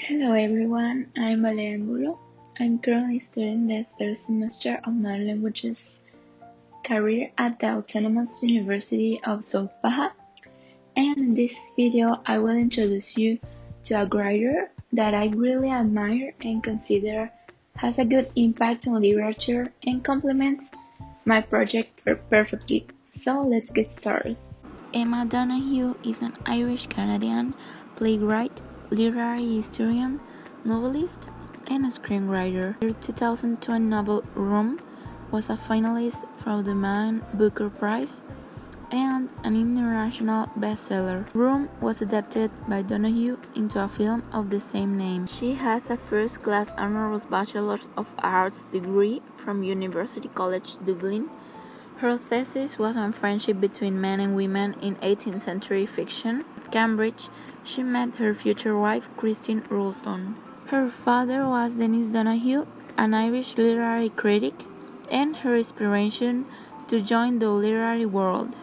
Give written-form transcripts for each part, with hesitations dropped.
Hello everyone, I'm Valeria Angulo. I'm currently studying the third semester of Modern Languages career at the Autonomous University of South Baja, and in this video I will introduce you to a writer that I really admire and consider has a good impact on literature and complements my project perfectly. So let's get started. Emma Donoghue is an Irish-Canadian playwright, literary historian, novelist, and a screenwriter. Her 2020 novel Room was a finalist for the Man Booker Prize and an international bestseller. Room was adapted by Donoghue into a film of the same name. She has a first-class honours Bachelor of Arts degree from University College Dublin. Her thesis was on friendship between men and women in 18th century fiction. At Cambridge, she met her future wife, Christine Ralston. Her father was Denis Donoghue, an Irish literary critic, and her inspiration to join the literary world.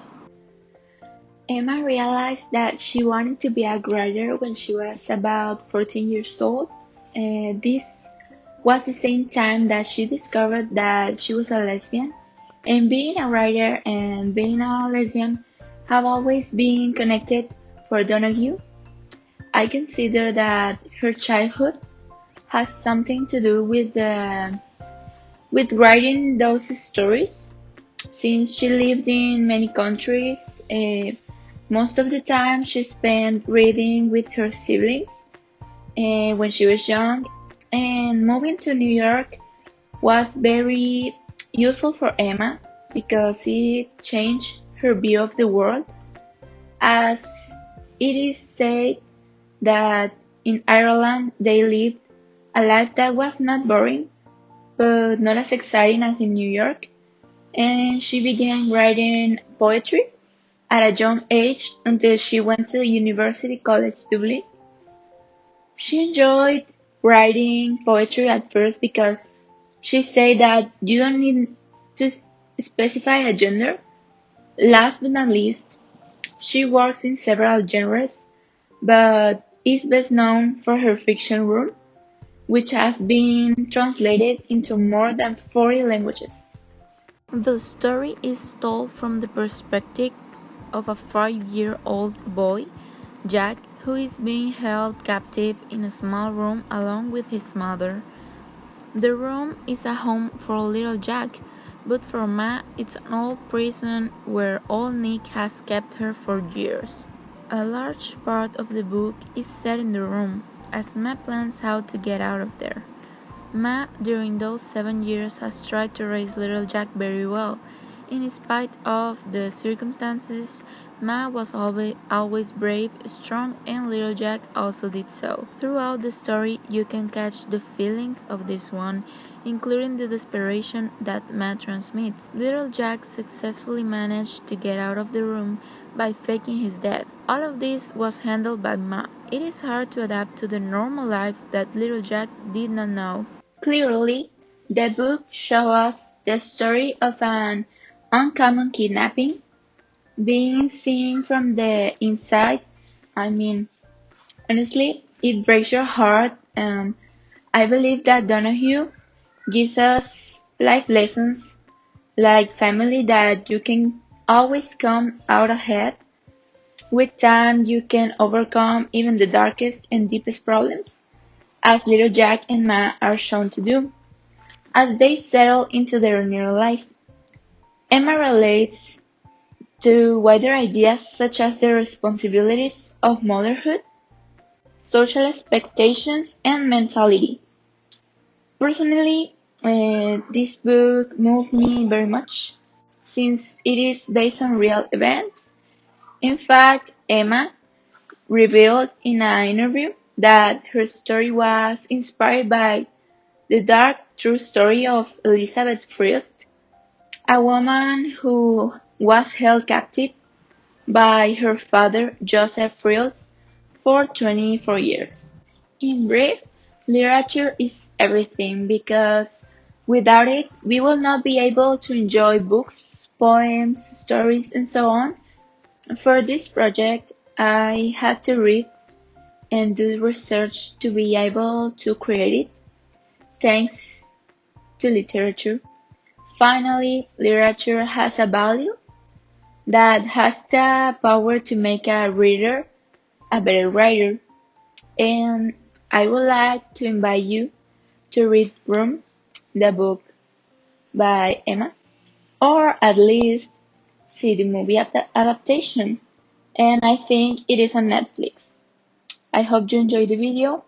Emma realized that she wanted to be a writer when she was about 14 years old. This was the same time that she discovered that she was a lesbian. And being a writer and being a lesbian have always been connected for Donoghue. I consider that her childhood has something to do with writing those stories. Since she lived in many countries, most of the time she spent reading with her siblings when she was young, and moving to New York was very useful for Emma because it changed her view of the world, as it is said that in Ireland they lived a life that was not boring but not as exciting as in New York, and she began writing poetry at a young age until she went to University College Dublin. She enjoyed writing poetry at first because she said that you don't need to specify a gender. Last but not least, she works in several genres, but is best known for her fiction Room, which has been translated into more than 40 languages. The story is told from the perspective of a 5-year-old boy, Jack, who is being held captive in a small room along with his mother. The room is a home for little Jack, but for Ma it's an old prison where old Nick has kept her for years. A large part of the book is set in the room, as Ma plans how to get out of there. Ma, during those 7 years, has tried to raise little Jack very well. In spite of the circumstances, Ma was always brave, strong, and little Jack also did so. Throughout the story, you can catch the feelings of this one, including the desperation that Ma transmits. Little Jack successfully managed to get out of the room by faking his death. All of this was handled by Ma. It is hard to adapt to the normal life that little Jack did not know. Clearly, the book shows us the story of an uncommon kidnapping being seen from the inside. Honestly, it breaks your heart. I believe that Donoghue gives us life lessons like family, that you can always come out ahead. With time, you can overcome even the darkest and deepest problems, as little Jack and Ma are shown to do, as they settle into their new life. Emma relates to wider ideas such as the responsibilities of motherhood, social expectations, and mentality. Personally, this book moved me very much since it is based on real events. In fact, Emma revealed in an interview that her story was inspired by the dark true story of Elizabeth Frielst, a woman who was held captive by her father, Joseph Frielst, for 24 years. In brief, literature is everything because without it, we will not be able to enjoy books, poems, stories, and so on. For this project, I had to read and do research to be able to create it, thanks to literature. Finally, literature has a value that has the power to make a reader a better writer, and I would like to invite you to read Room, the book by Emma, or at least see the movie adaptation, and I think it is on Netflix. I hope you enjoyed the video.